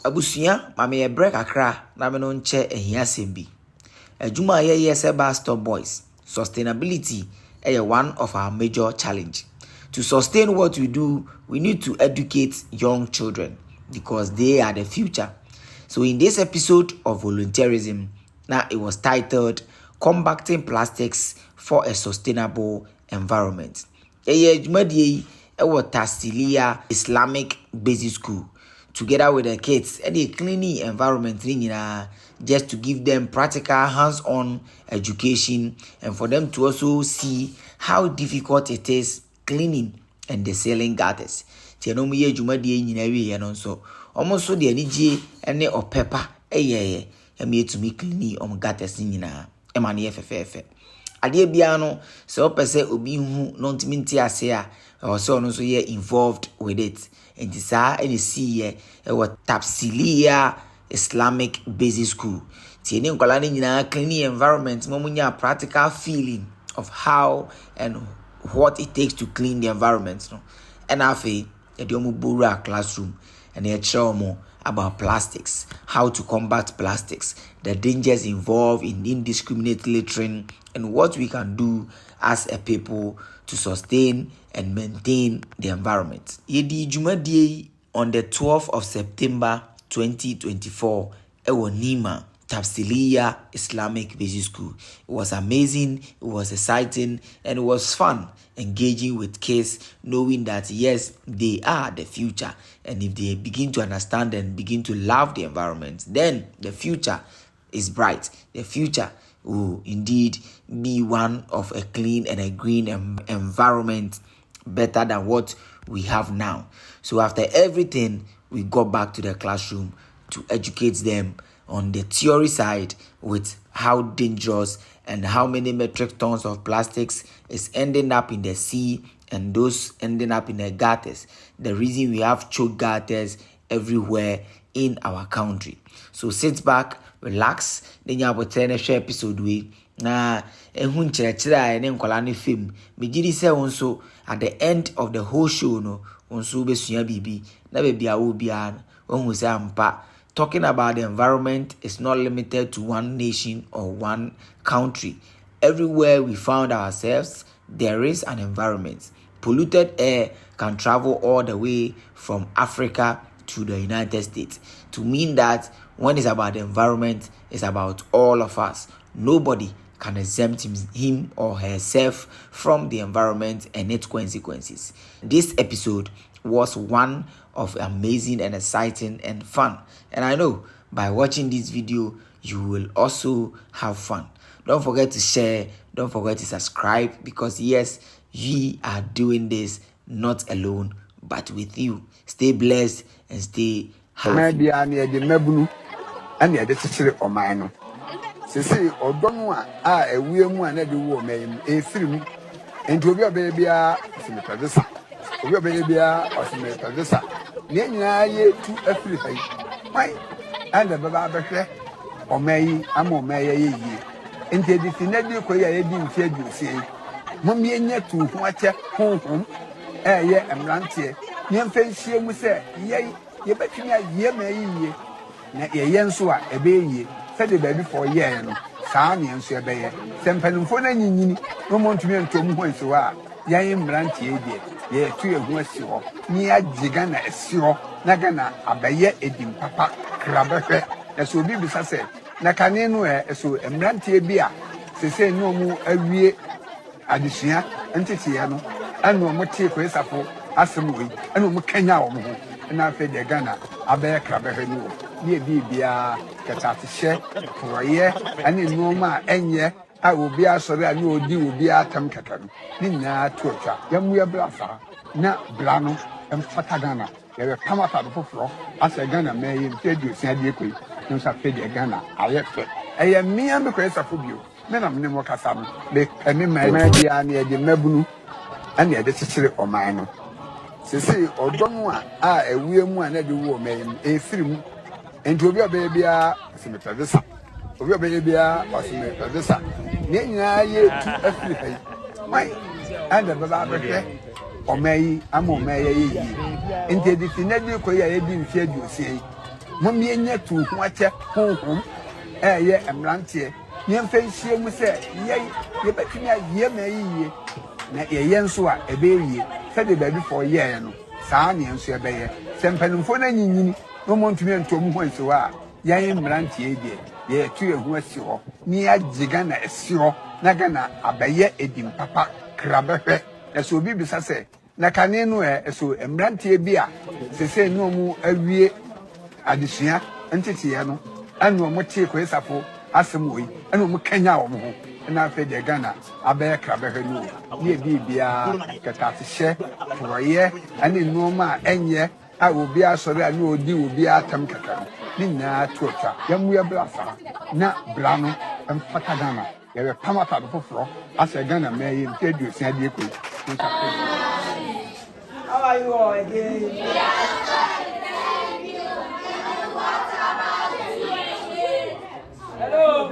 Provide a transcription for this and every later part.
Abusuya, mame break akra na me no nche ehia sembi. Ejuma ye se Bastard Boys. Sustainability is one of our major challenge. To sustain what we do, we need to educate young children because they are the future. So in this episode of volunteerism, now it was titled Combating Plastics for a Sustainable Environment. Ejumadi Tasilia Islamic Basic School together with the kids and the cleaning environment just to give them practical hands-on education and for them to also see how difficult it is cleaning and the selling gutters. Tiano ye jumadi nyinawi and so almost so the energy and or pepper and me to me cleaning gutters nyina emani FFF. Ade bia no se opese obi hu no ntiminti ase a o se ono so ye involved with it. And this any see ye Tapsilia Islamic Basic School. Tieni nkwala ni nyina cleaning environment momunya practical feeling of how and what it takes to clean the environment no. And afi e de omu buru classroom and e show more about plastics, how to combat plastics, the dangers involved in indiscriminate littering, and what we can do as a people to sustain and maintain the environment. Yedi Jumadi on the 12th of September 2024, ewo Nima, Tapsilia Islamic Basic School. It was amazing, it was exciting, and it was fun engaging with kids, knowing that yes, they are the future. And if they begin to understand and begin to love the environment, then the future is bright. The future will indeed be one of a clean and a green environment better than what we have now. So after everything, we go back to the classroom to educate them on the theory side with how dangerous and how many metric tons of plastics is ending up in the sea and those ending up in the gutters. The reason we have choke gutters everywhere in our country. So sit back, relax, then you have a share episode we na ehun chere ne nkwala ne film me gidi se wonso at the end of the whole show no wonso besua bibi na be bia wo bia won say ampa. Talking about the environment is not limited to one nation or one country. Everywhere we found ourselves, there is an environment. Polluted air can travel all the way from Africa to the United States. To mean that when it's about the environment, it's about all of us. Nobody can exempt him or herself from the environment and its consequences. This episode was one of amazing and exciting and fun. And I know by watching this video, you will also have fun. Don't forget to share. Don't forget to subscribe because yes, we are doing this not alone, but with you. Stay blessed and stay happy. Sisi odono a ewie mu a na de wo mayim efiri enti obi obaby a osimepedesa obi obaby a osimepedesa ne nyina ye tu afiri hai mai anda baba abehwe omayi ama omayi ye enti editi na di ko ye di mfi adusi mom ye nya tu ho ache honhom ye emrantie ne mfa hie mu se ye betumi aye mayi na ye nso a ebe said the baby for a year, Sammy and Shabay, Sampanfona Nini, no more to me and Tom Hoysoa, Yam Branty, ye 2 of Westio, near Gigana, Sio, Nagana, Abaye, Edim Papa, Crabbe, as will be said, Nacaneno, so a Branty beer, they say no more every addition, and Titiano, and no more tea for Sapo, Assembly, and no more Kenya, and I fed the Ghana, Abaye Crabbe. Ye bibia kata share for ye ani noma enye a obi asori ani odi obi atam kakam ni na tuocha yamu ya blasa na blano emfata Ghana ye pamata do foforo asa Ghana me ye fedu sia de ekoi no sa fedi Ghana aye fe eye mia me kwesa fobio me na me mo kasa me emi ma dia na ye de mabunu ani ye de chichire oman no sisi odono a ewie mu a na de wo mayim efiri mu enti obi obaby a osimepedesa obi obaby a osimepedesa ne nyina ye tu afiri hai mai anda baba abehwe omayi ama omayi ye enti editi na di ko ye di mfi adusi Mommy enya to wache honhom ye emrantie nyemfa nhie mu se ye betumi aye ma yiye na ye nso a ebe yiye se de baabi for ye no saa ne nso ebe ye se mpanimfo na nyinyini no montumi ntom ho nso a ye emrantie de ye tu ehu asi ho ni agiga na asi ho na gana abaye edim papa krabehwe na so obi bisa se na kane no so emrantie bi a sese no mu awie adesua ntete no anu mo tie ko esafo asem oyi anu mo kanya wo ho na afa de Ghana abaya krabehwe no ne bibia kata hye foroye ani no ma enye a obi asori anu odi obi atam kaka ni na tuota yamu ya blasa na blano mfata Ghana ya be pamata do foforo asa Ghana meyi nteduosia de ekoi. How are you all again? Hello.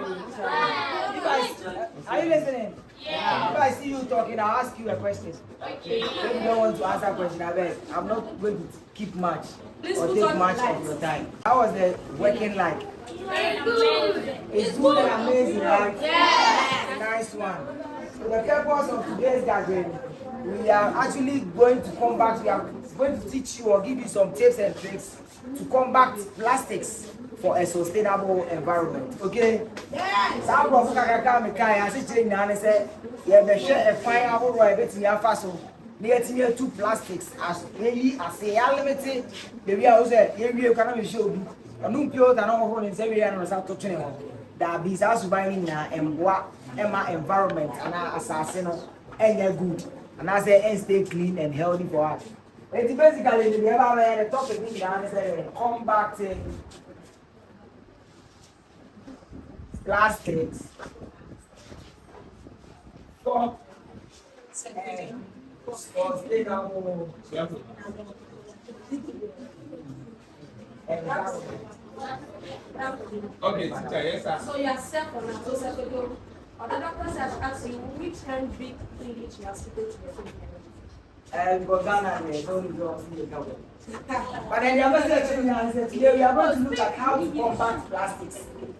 Are you listening? Yeah. If I see you talking, I'll ask you a question. Okay. If you don't want to answer a question, I beg. I'm not going to keep much or take much of your time. How was the working like? Very good. It's good and amazing, right? Yes. Nice one. So the purpose of today's gathering, we are actually going to come back. We are going to teach you or give you some tips and tricks to combat plastics for a sustainable environment. Okay? Yes. Some of I say, yeah, they share a fire over a bit in your faso. Near two plastics as a limited. Maybe I was a area can show me. A new pure than all in every animal South to China. That be as buying and what Emma environment and our assassin and good. And I say, and stay clean and healthy for us. It's basically the other topic we can combating plastics for sustainable environment. Okay, teacher, yes, sir. So you accept or not? So the doctors have asked you which hand big English you are speaking to your family. Because Ghana is only the government. But then the other section today we are going to look at how to combat plastics.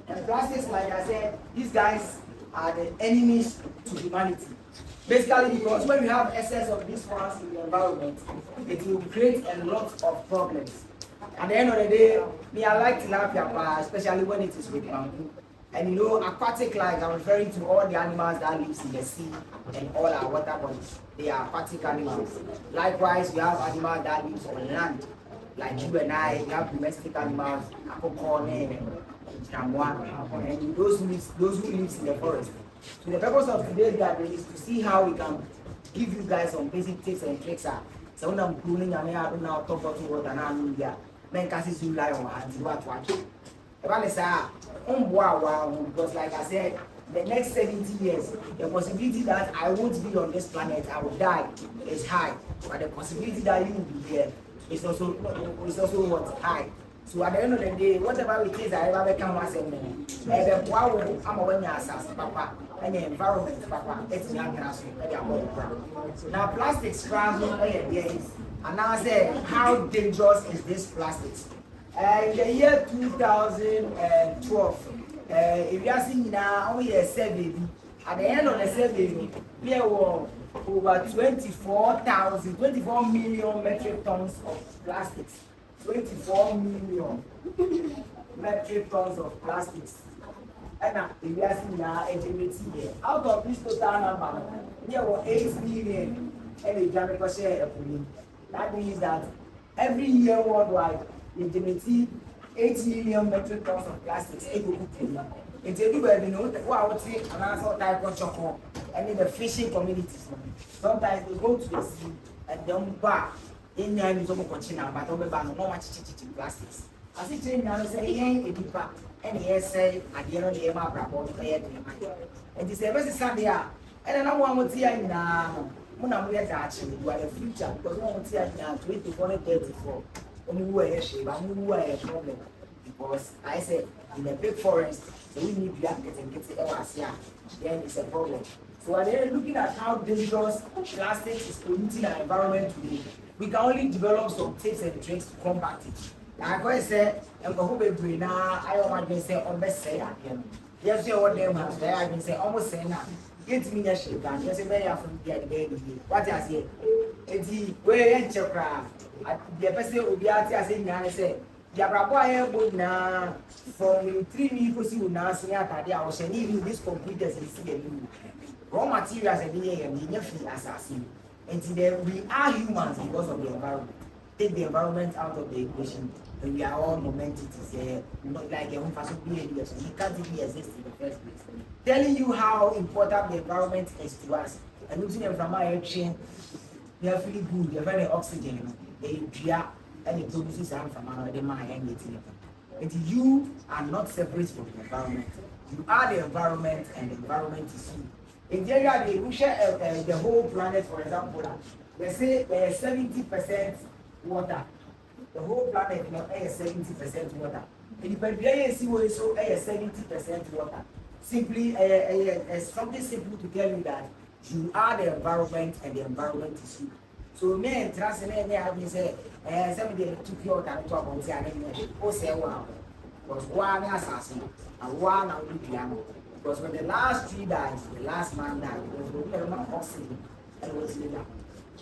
And plastics, like I said, these guys are the enemies to humanity. Basically, because when we have excess of these ones in the environment, it will create a lot of problems. At the end of the day, me I like tilapia, especially when it is with bamboo. And you know, aquatic life, I'm referring to all the animals that live in the sea and all our water bodies. They are aquatic animals. Likewise, we have animals that live on land, like you and I. We have domestic animals, and those who live in the forest. So the purpose of today's gathering is to see how we can give you guys some basic tips and tricks. So when I'm cooling, I don't now talk about water now. Men can see you lie on hands. Because like I said, the next 70 years, the possibility that I won't be on this planet, I will die, is high. But the possibility that you will be there is also what's high. So at the end of the day, whatever it is I ever become once I'm going to papa and the environment papa, it's young now plastics travel and now I say how dangerous is this plastics? In the year 2012, if you are seeing now only a survey, at the end of the survey, there were over 24 million metric tons of plastics. 24 million metric tons of plastics. And now, if you are seeing now, out of this total number, there were 8 million and a share. That means that every year worldwide, they generate 8 million metric tons of plastics. It's a good you know what I would say, and also type of chocolate. And in the fishing communities, sometimes they go to the sea and then back. In the end, but over no much plastics. As it is now, say, a deeper, and yes, say, at the end of the year, and this is Sunday. And I want to see now. Muna actually, we are the future because we want to see now 2034. A problem because I said in a big forest, so we need blankets and get it then it's a problem. So are they looking at how dangerous plastic is polluting our environment today? We can only develop some tips and tricks to combat it. I go say, and go be green. I want to say, on best say again. Yes, you want them as there. I can say, almost say now. Get me a shake, and just a very often get baby. What I say, it's the way and chakra. The person will be out here saying, I say, Yabraboy would now from 3 weeks you now see at the house and even this computers is the raw materials and the free assassin. And today we are humans because of the environment. Take the environment out of the equation, and we are all nonentities. Not like your own person being so you can't even exist in the first place. Telling you how important the environment is to us, and losing them from our chain, they are feeling good, they're very oxygen, they react, and it produces them from another mind and anything. And you are not separate from the environment. You are the environment, and the environment is you. In the area, we share the whole planet, for example. They say 70% water. The whole planet is 70% water. And if you see what is 70% water, simply something simple to tell you that you are the environment and the environment is you. So me trust me have say somebody took your time to talk about say oh say wow because one assassin and one piano because when the last tree dies, the last man died because we have oxygen and was leader.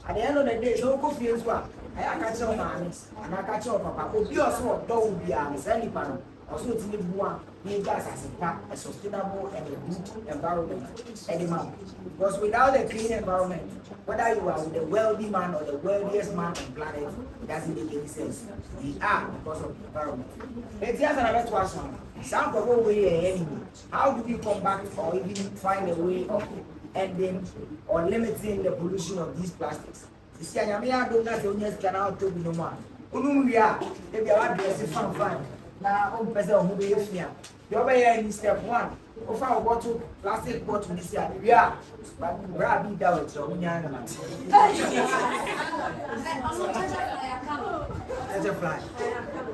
At the end of the day, no coffee as well. I catch your man and I catch your papa. But you also don't be a selling panel. Also, it's in the one, me guys as a sustainable and a good environment. Anymore. Because without a clean environment, whether you are the wealthy man or the wealthiest man on the planet, it doesn't make any sense. We are because of the environment. Let's hear another question. Some people way enemy. How do we come back or even find a way of ending or limiting the pollution of these plastics? You see, I don't know if you can to be no more. We are, if you are dressing fine. Now, on person who be here. You are in step 1. Of our bottle, plastic bottle this year. We are, but grab it down. So, we are not. Let's fly.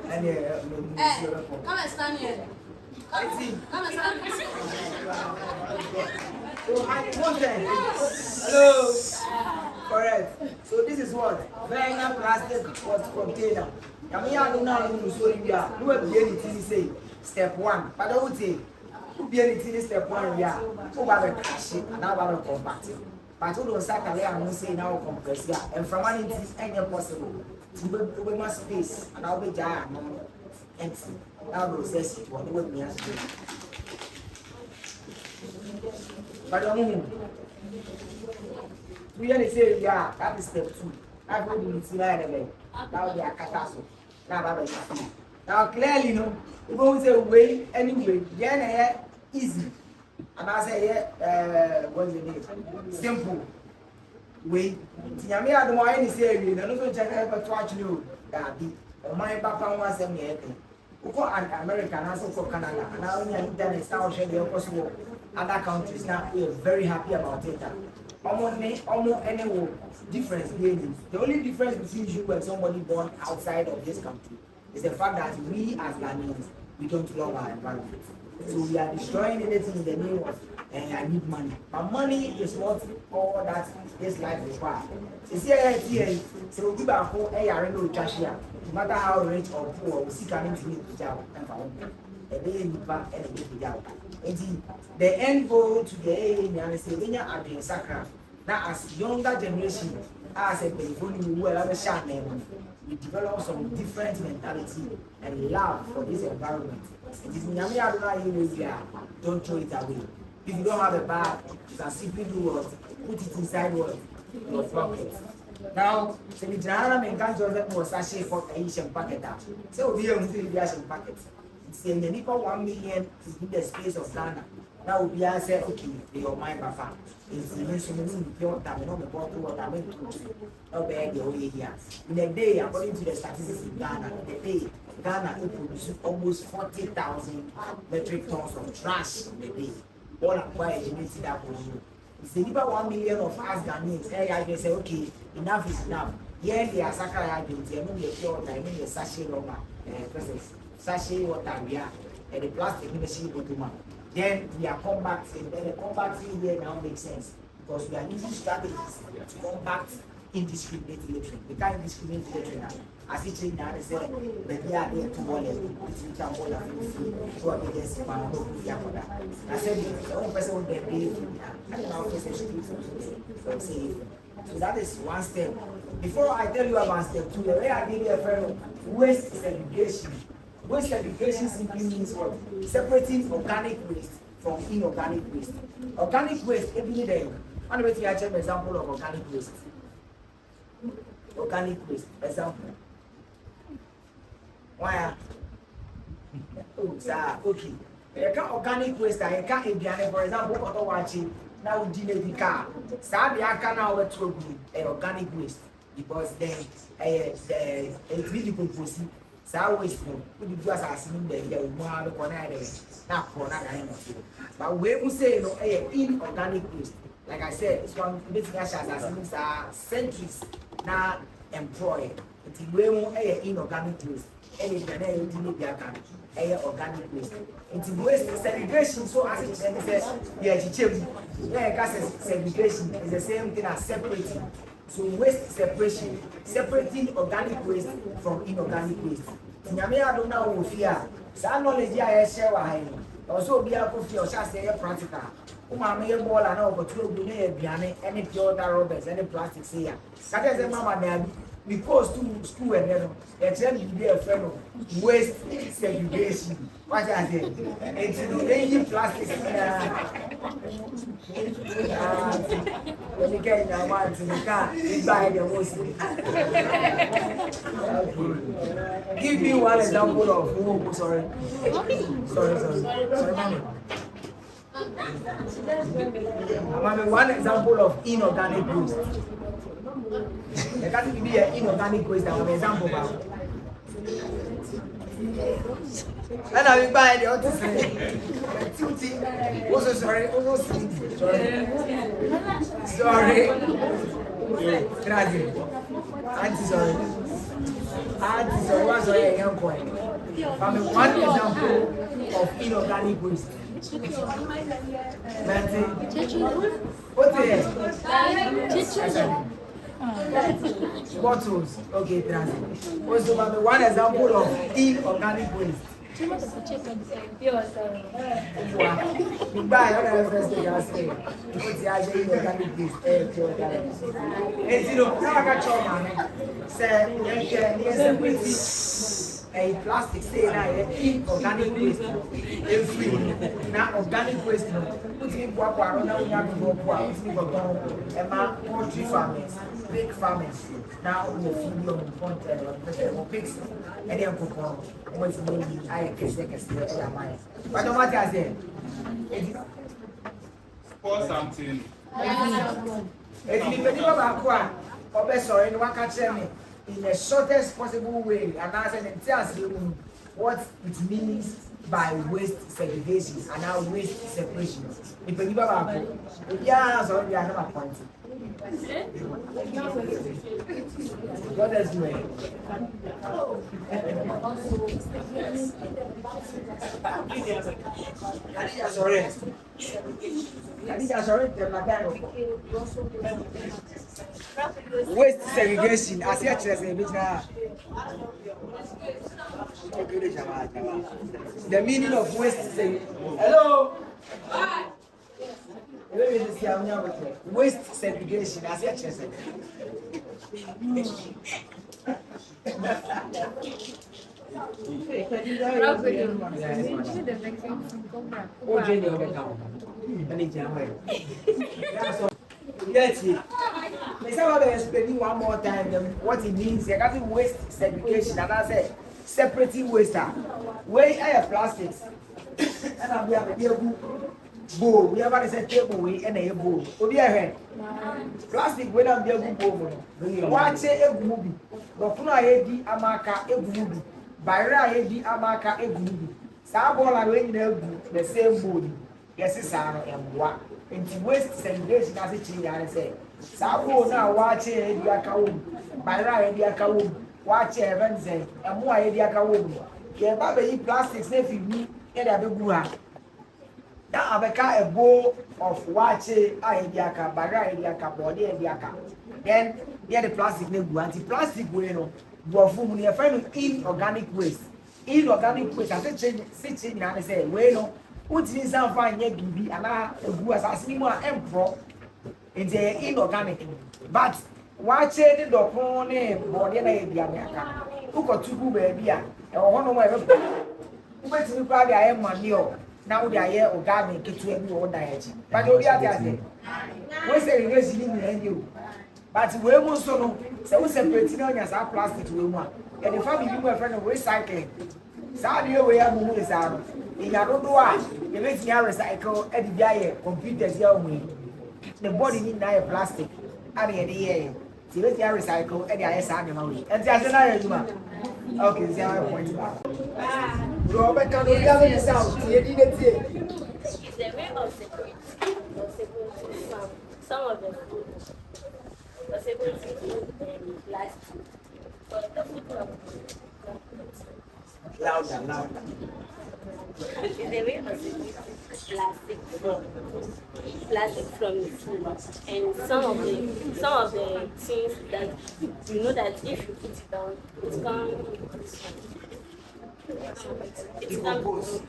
And come and stand here. Come and stand here. So hello. Correct. So this is what? Very plastic container. Say step 1. But I would say, who be anything step 1 yeah. Who about crash it and now about compact it. But who don't start and say now compress yeah. And from one it is any possible. We must space and I'll be giant empty. Now process it what we have to do. But we only say yeah, that is step 2. I've got to see that now they are catastrophe. Now clearly, you know, if we say way anyway, then easy. And I say what's the name? Simple way. Tinyame admo ayi ni say we na no so check e to actually that be o my papa wan say me e ko America na so for Canada and now on internet now share the possible other countries now we are very happy about it. Almost any difference really. The only difference between you and somebody born outside of this country is the fact that we as Ghanaians, we don't love our environment. So we are destroying anything in the name of I need money. But money is not all that this life requires. You see, so we are home, no trash here. No matter how rich or poor, we see coming to meet the job and found a day in the back and a big job. The end goal to the area is the Sacra. Now, as younger generation, as a people who are sharp we develop some different mentality and love for this environment. It is Nyame don't throw it away. If you don't have a bag, you can simply do what? Put it inside what? Your pocket. Now, so the general man can't just let sachet for Asian packet. So we are going to Asian packet. It's in the Nipa 1 million in the space of Ghana. Now we are saying, okay, they are my papa. It's the nation pure time, not the bottle what I meant to not beg the way here. In a day, according to the statistics in Ghana, in a day, Ghana produces almost 40,000 metric tons of trash in a day. All acquired in that position. It's the Nipa 1 million of us Ghanaians. They say, okay, enough is enough. Here they are sacrificing, they know the pure time, the sachet longer, sachet water, yeah, and the plastic machine bottom. Then we are compacting. Then the compacting here now makes sense because we are using strategies to compact indiscriminate littering. We can't indiscriminate littering. As it is now, they say, but they are there to wallet, it's a wallet free, so I guess my own Yakoda. I said, the only person who get paid, I don't know if it's a so that is one step. Before I tell you about step 2, the way I give you a friend, waste segregation. Waste segregation simply means what? Separating organic waste from inorganic waste. Organic waste, every day. I'm going to give you an example of organic waste. Organic waste, example. Why? Oh, sir, okay. You can't organic waste, you can't eat, for example, auto watching. Now we deal with the car. Sabi I can now work to organic waste because then it really compose. So waste no. We do as assuming that we more have a corner there. Now corner kind of. But we say no inorganic waste. Like I said, it's one basic as assuming centuries now employed. It's way more inorganic waste. Any organic waste. It's waste segregation. So as it says, segregation is the same thing as separating. So waste separation, separating organic waste from inorganic waste. I don't know if you are. So knowledge I share also be a coffee or just say practical. May ball and over 2 billion, any pure rubbers, any plastic here. That is a mama. Because to school and then you be a friend of waste segregation. What I say? It's any plastic. When you get in your mind to the car, you buy the most. Give me one example of sorry, one example of inorganic waste. There can't be an inorganic waste. I'm an example about. And I will buy the other thing. Also sorry, sorry. Auntie sorry. Auntie sorry. What's your young point? I'm one example of inorganic waste. Bottles. Okay, translate. Also, one example of inorganic waste. Buy other first thing I say. What's the idea inorganic waste? It's now I got your man. Say, a plastic say now organic waste free now organic waste no put in guapo na we have go guapo poultry farmers pig farmers now we feed your point pigs and then go what's the name I guess they can still am I but don't matter as there pour something it's the people back one obe sorry no waka tell me in the shortest possible way, and I said, tell you what it means by waste segregation and now waste separation. If you yeah, so we are not appointed. What else do you sorry. Waste segregation as yet as a the meaning of waste segregation. Hello. Waste segregation as yet as explaining one more time what it means. You got waste segregation, and I say separating waste. Waste are plastics, and we have a bowl. We have a table and a bowl. Plastic when I'm there bowl. Watch a movie. Gofuna edi amaka movie. Byra edi amaka movie. Sabola when the same body. Yes, it's and what. Into waste segregation as it is, I say. Sabo now watch a diakaum, Byra diakaum, watch a Wednesday, and more a diakaum. Yeah, baby, plastics, if you need, get a big Now abeka a bowl of wache idiaka, baga idiaka, body idiaka. Then there the plastic nebu anti-plastic way no. Bofu you find inorganic waste. Inorganic waste. I say change na say way no. What means I'm fine ye bibi ana ebu asasini mo empro. It's inorganic. But wache the dokon ne body na idiaka. Who got to go baby a one of my ubetimi kwa bia ye manure na wo dia ye organic ketu abi wo diet but obi ati ase we say we see ni ndi o but we mu so no say we separate na onya sa plastic we mu a e the family bi mu e friend recycling sa de we ya mu is aro e ya dodo a e be ti recycle e di bia ye computers ya mu the body need na plastic ari e de ye ti be ti recycle e de aye sa nyama we e ti ase na ye juma okay see how point back Robert can do the other sound. It's a way of separating some of the food. Separating food and plastic. But the food louder. It's a way of separating plastic from the food. And some of the things that you know that if you put it down, it can't. It can compose,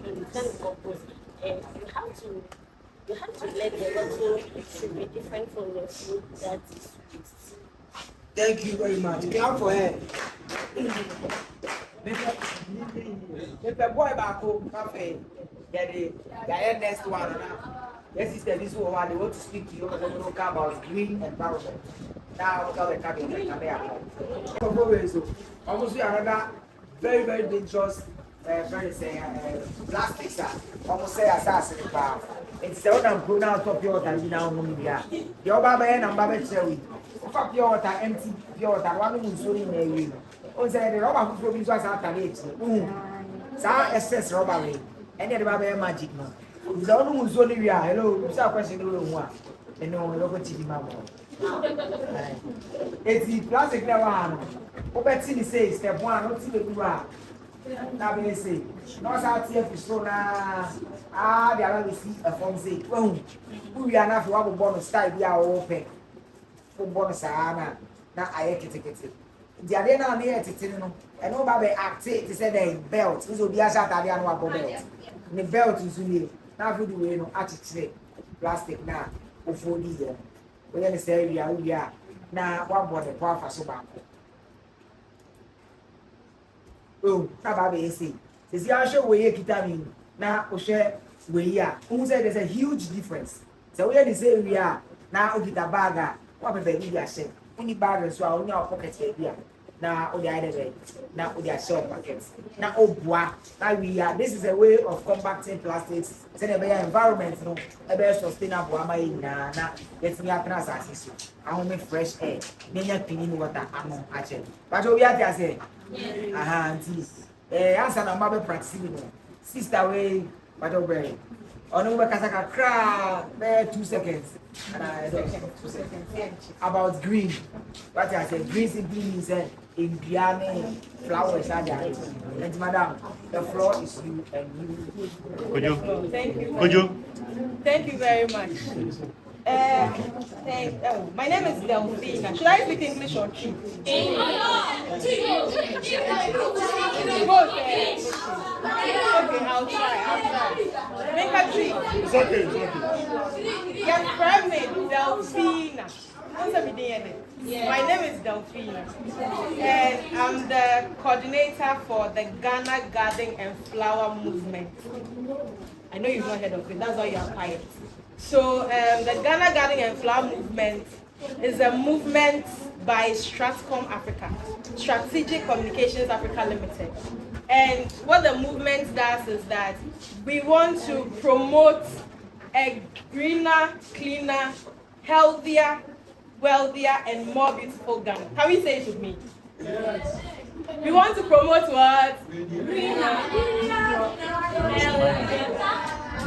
and you have to let the bottle should be different from the food that is used. Thank you very much. Clap for her. If the boy back home, cafe, the next one. Yes, sister, this one they want to speak to you about green environment. Now, the almost another very dangerous plastics almost say assassin pa it's the one I'm now top your water now no media your baba and baba cherry fuck pure water empty pure water one who so in a o say the rubber for be so as alternate sa excess rubber way and the baba magic no the one who so we are hello you say question no one and no logo tv mama it's the plastic na one o bet ni say step 1 no ti be do na be say no sa tie fi so na the ala we see a form say we are na fi wa bo no style bi a wo pe fo bo no sa na aye ketekete the ade na na tete no e no ba be active it say the belt so bi a sha ade anu abo belt ni belt so ni na fi do we no achichire plastic na ofo di ye we ya say we are na wa bo the power so ba ko oh na be say see how show we kita me na o share we ya who say there's a huge difference so we say we are na o kita bag wa be be dia share any bag so a onya pocket here na o dey there na o dey share pocket na o boa na we are this is a way of combating plastics say the environment no e be sustainable am na let me atras assist I want me fresh air menya clean water amo ache but we are there say aha auntie answer na mba be practice no sister we but obey onu be kasa kakra be 2 seconds and I don't 2 seconds about green what I say green simply means in piano flowers are there and madam the floor is you and you Thank you very much. My name is Delphina. Should I speak English or Chi? Okay, I'll try. Make a tree. It's okay. Yes, friend me, Delphina. My name is Delphina, and I'm the coordinator for the Ghana Garden and Flower Movement. I know you've not heard of it, that's why you're quiet. So the Ghana Garden and Flower Movement is a movement by Stratcom Africa, Strategic Communications Africa Limited. And what the movement does is that we want to promote a greener, cleaner, healthier, wealthier, and more beautiful Ghana. Can we say it with me? Yes. We want to promote what?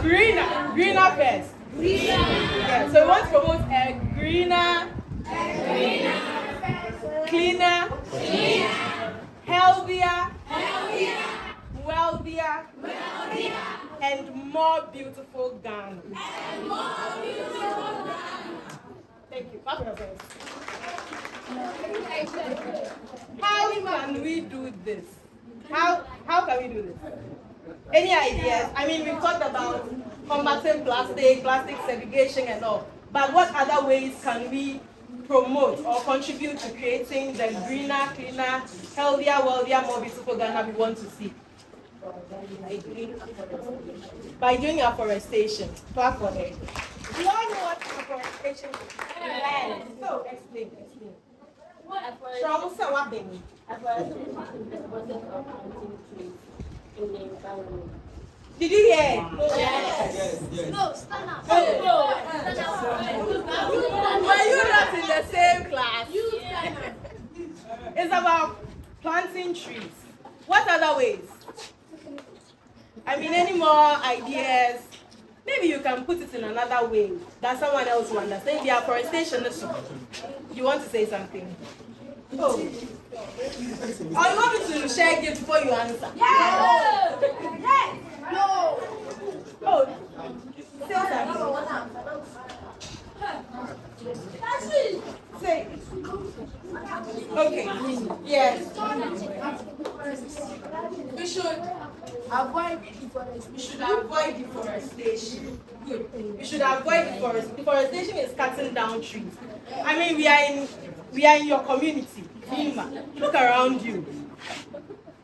Greener first. Yeah, so we want to promote a greener, cleaner, healthier, wealthier, and more beautiful Ghana. Thank you. Clap for yourselves. How can we do this? How can we do this? Any ideas? I mean, we've talked about combating plastic segregation and all. But what other ways can we promote or contribute to creating the greener, cleaner, healthier, wealthier, more beautiful Ghana we want to see? By doing afforestation. Clap for it. Do you all know what afforestation is? So, explain. Afforestation is the process of planting trees in the environment. Did you hear? Yes. No, stand up. Were you not in the same class? It's about planting trees. What other ways? I mean, any more ideas? Maybe you can put it in another way that someone else will understand. The afforestation is so. You want to say something? Oh. Or you want me to share gift before you answer? Yes. Yes. No. Oh. Say something. Say. Okay. Yes. We should avoid deforestation. We should avoid deforestation. Good. We should avoid deforestation. Deforestation is cutting down trees. I mean, we are in your community, Nima. Look around you.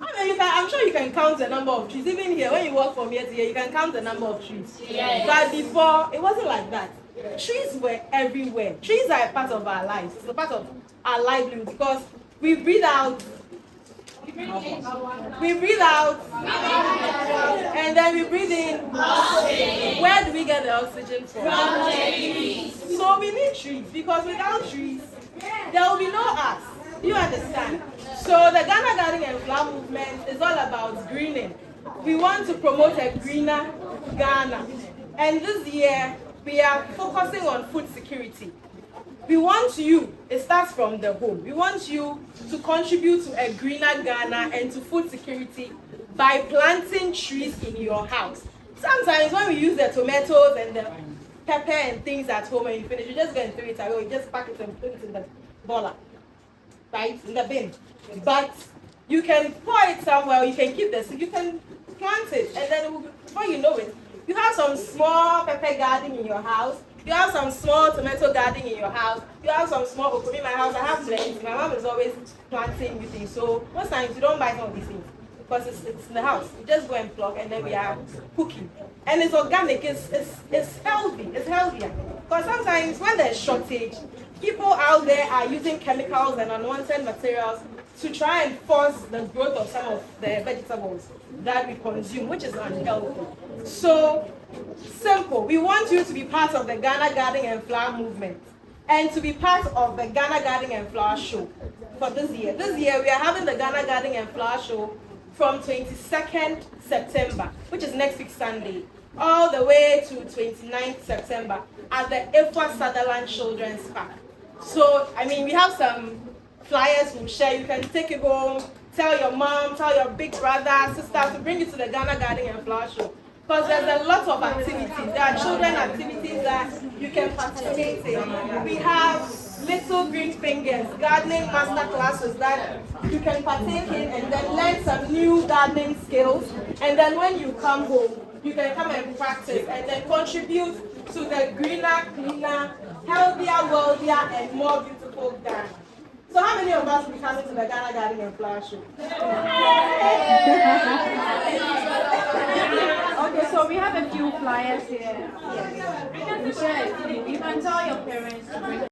I mean, I'm sure you can count the number of trees. Even here, when you walk from here to here, you can count the number of trees. Yes. But before, it wasn't like that. Trees were everywhere. Trees are a part of our lives. It's a part of our livelihood because we breathe out. We breathe out. And then we breathe in. Where do we get the oxygen from? So we need trees because without trees, there will be no us. You understand? So the Ghana Garden and Flower movement is all about greening. We want to promote a greener Ghana. And this year, we are focusing on food security. We want you, it starts from the home. We want you to contribute to a greener Ghana and to food security by planting trees in your house. Sometimes when we use the tomatoes and the pepper and things at home and you finish, you just go and throw it away. You just pack it and put it in the boiler, right? In the bin. But you can pour it somewhere, you can keep the seed, you can plant it, and then before you know it, you have some small pepper garden in your house. You have some small tomato garden in your house. You have some small okra in my house. I have plenty. My mom is always planting new things. So most times you don't buy some of these things because it's in the house. You just go and pluck and then we are cooking. And it's organic. It's healthy. It's healthier. Because sometimes when there's shortage, people out there are using chemicals and unwanted materials to try and force the growth of some of the vegetables that we consume, which is unhealthy. So simple. We want you to be part of the Ghana Garden and Flower movement and to be part of the Ghana Garden and Flower show for this year. This year we are having the Ghana Garden and Flower show from 22nd September, which is next week Sunday, all the way to 29th September at the Efwa Sutherland Children's Park. So, I mean, we have some flyers we'll share. You can take it home, tell your mom, tell your big brother, sister to bring you to the Ghana Garden and Flower show. Because there's a lot of activities. There are children activities that you can participate in. We have little green fingers, gardening master classes that you can partake in and then learn some new gardening skills. And then when you come home, you can come and practice and then contribute to the greener, cleaner, healthier, wealthier, and more beautiful Ghana. So how many of us will be coming to the Ghana Garden and Flower show? Okay, so we have a few flyers here. Yes. We share a few. You can tell your parents to bring